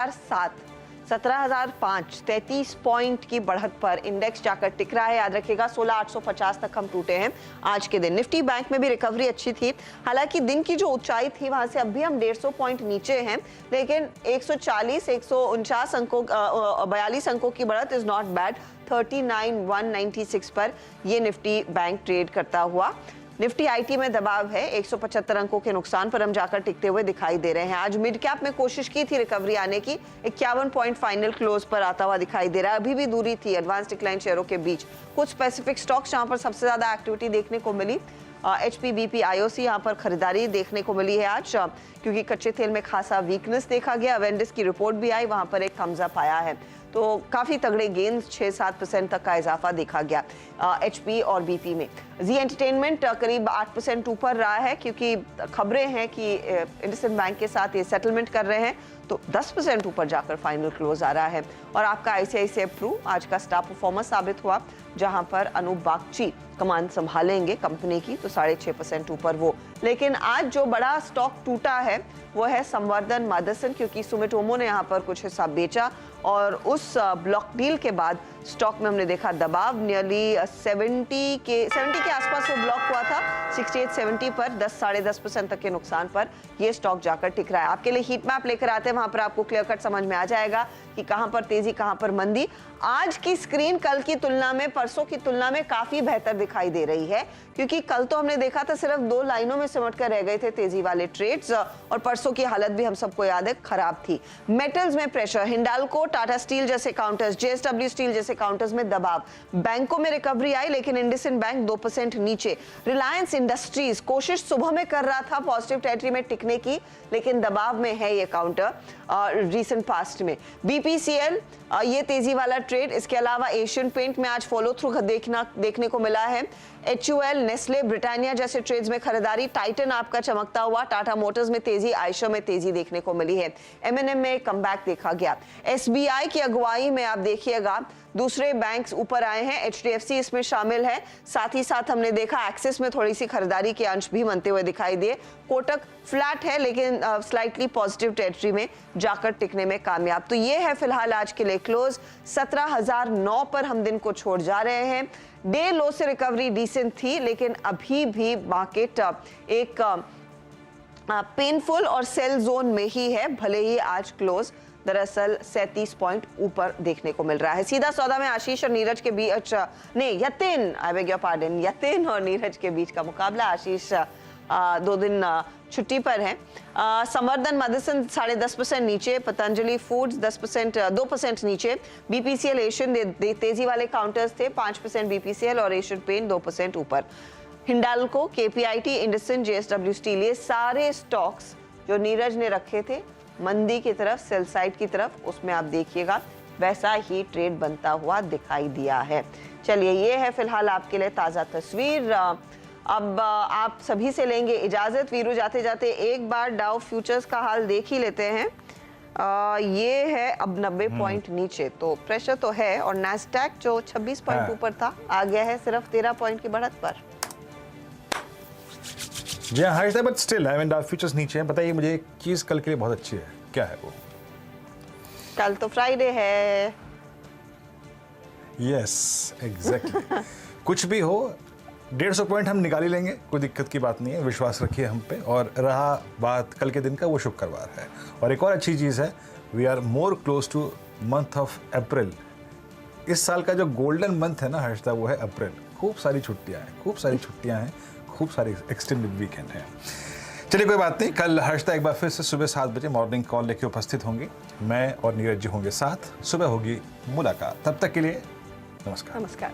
17,007, 17,005, 33 point की बढ़त पर इंडेक्स जाकर टिक रहा है। याद रखिएगा 16,850 तक हम टूटे हैं आज के दिन। निफ्टी बैंक में भी रिकवरी अच्छी थी, हालांकि दिन की जो ऊंचाई थी वहां से अब भी हम 150 पॉइंट नीचे हैं, लेकिन 140, 149 अंकों 42 अंकों की बढ़त इज नॉट बैड। 39,196 पर ये निफ्टी बैंक ट्रेड करता हुआ। निफ्टी आईटी में दबाव है, 175 अंकों के नुकसान पर हम जाकर टिकते हुए दिखाई दे रहे हैं। आज मिड कैप में कोशिश की थी रिकवरी आने की, 51 पॉइंट फाइनल क्लोज पर आता हुआ दिखाई दे रहा है। अभी भी दूरी थी एडवांस डिक्लाइन शेयरों के बीच। कुछ स्पेसिफिक स्टॉक्स जहां पर सबसे ज्यादा एक्टिविटी देखने को मिली, HP, BP, IOC यहाँ पर खरीदारी देखने को मिली है आज, क्योंकि कच्चे तेल में खासा वीकनेस देखा गया। वेंडिस की रिपोर्ट भी आई, वहां पर एक थम्स अप आया है, तो काफी तगड़े गेंस 6-7% तक का इजाफा देखा गया HP और BP में। जी एंटरटेनमेंट करीब 8% ऊपर रहा है, क्योंकि खबरें हैं कि इंडसइंड बैंक के साथ ये सेटलमेंट कर रहे हैं, तो 10% ऊपर जाकर फाइनल क्लोज आ रहा है। और आपका ICICI प्रू आज का स्टार परफॉर्मर साबित हुआ, जहां पर अनूप बागची कमान संभालेंगे कंपनी की, तो 6.5% ऊपर वो। लेकिन आज जो बड़ा स्टॉक टूटा है वो है संवर्धन मदरसन, क्योंकि सुमिटोमो ने यहाँ पर कुछ हिस्सा बेचा और उस ब्लॉक डील के बाद स्टॉक में हमने देखा दबाव। नियरली 70 के आसपास वो ब्लॉक हुआ था, 68-70 पर 10-10.5% तक के नुकसान पर ये स्टॉक जाकर टिक रहा है। आपके लिए हीट मैप लेकर आते हैं, वहां पर आपको क्लियर कट समझ में आ जाएगा कि कहां पर तेजी कहां पर मंदी। आज की स्क्रीन कल की तुलना में, परसों की तुलना में काफी बेहतर दिखाई दे रही है, क्योंकि कल तो हमने देखा था सिर्फ 2 लाइनों में सिमट कर रह गए थे तेजी वाले ट्रेड्स, और परसों की हालत भी हम सबको याद है खराब थी। मेटल्स में प्रेशर, हिंडाल्को, टाटा स्टील जैसे काउंटर्स, JSW स्टील जैसे काउंटर्स में दबाव। बैंकों में रिकवरी आई, लेकिन इंडसइंड बैंक 2% नीचे। रिलायंस इंडस्ट्रीज कोशिश सुबह में कर रहा था पॉजिटिव टेरिटरी में टिकने की, लेकिन दबाव में है ये काउंटर रीसेंट पास्ट में। BPCL ये तेजी वाला ट्रेड। इसके अलावा एशियन पेंट में आज फॉलो थ्रू देखने को मिला है। HUL, नेस्ले, ब्रिटानिया जैसे ट्रेड्स में खरीदारी। टाइटन आपका चमकता हुआ, टाटा मोटर्स में तेजी, आयशर में तेजी देखने को मिली है। M&M में कमबैक देखा गया। SBI की अगुवाई में आप देखिएगा दूसरे बैंक्स ऊपर आए हैं, HDFC इसमें शामिल है। साथ ही साथ हमने देखा एक्सिस में थोड़ी सी खरीदारी के अंश भी बनते हुए दिखाई दिए। कोटक फ्लैट है, लेकिन स्लाइटली पॉजिटिव टेरिटरी में जाकर टिकने में कामयाब। तो ये है फिलहाल आज के लिए क्लोज। 17,009 पर हम दिन को छोड़ जा रहे हैं। डे लो से रिकवरी डिसेंट थी, लेकिन अभी भी मार्केट एक पेनफुल और सेल जोन में ही है, भले ही आज क्लोज दरअसल 37 पॉइंट ऊपर देखने को मिल रहा है। सीधा सौदा में आशीष और नीरज के बीच, Yatin, I beg your pardon, Yatin और नीरज के बीच का मुकाबला। आशीष 2 दिन छुट्टी पर है। संवर्धन मदरसन 10.5% नीचे, पतंजलि फूड्स 2% नीचे। BPCL एशियन तेजी वाले काउंटर्स थे, 5% BPCL और एशियन पेंट 2% ऊपर। Hindalco, KPIT, IndusInd, JSW steel, ये सारे स्टॉक्स जो नीरज ने रखे थे मंदी की तरफ, सेल साइड की तरफ, उसमें आप देखिएगा वैसा ही ट्रेड बनता हुआ दिखाई दिया है। चलिए, ये है फिलहाल आपके लिए ताज़ा तस्वीर। अब आप सभी से लेंगे इजाज़त। वीरू, जाते जाते एक बार डाउ फ्यूचर्स का हाल देख ही लेते हैं। ये है अब 90 पॉइंट नीचे, तो प्रेशर तो है। और नैस्डैक जो 26 पॉइंट ऊपर था, आ गया है सिर्फ 13 पॉइंट की बढ़त पर। जी हाँ, high but still I mean Dow futures नीचे हैं। बताइए मुझे, एक चीज़ कल के लिए बहुत अच्छी है, क्या है वो? कल तो फ्राइडे है। Yes, exactly. कुछ भी हो, 150 पॉइंट हम निकाल ही लेंगे, कोई दिक्कत की बात नहीं है, विश्वास रखिए हम पे। और रहा बात कल के दिन का, वो शुक्रवार है। और एक और अच्छी चीज़ है, we are more close to month of April. इस साल का जो गोल्डन मंथ है ना हर्षदा, वो है अप्रैल। खूब सारी छुट्टियाँ हैं, खूब सारी एक्सटेंडेड वीकेंड है। चलिए, कोई बात नहीं, कल हर्षदा एक बार फिर से सुबह 7 बजे मॉर्निंग कॉल लेके उपस्थित होंगी। मैं और नीरज जी होंगे साथ, सुबह होगी मुलाकात। तब तक के लिए नमस्कार।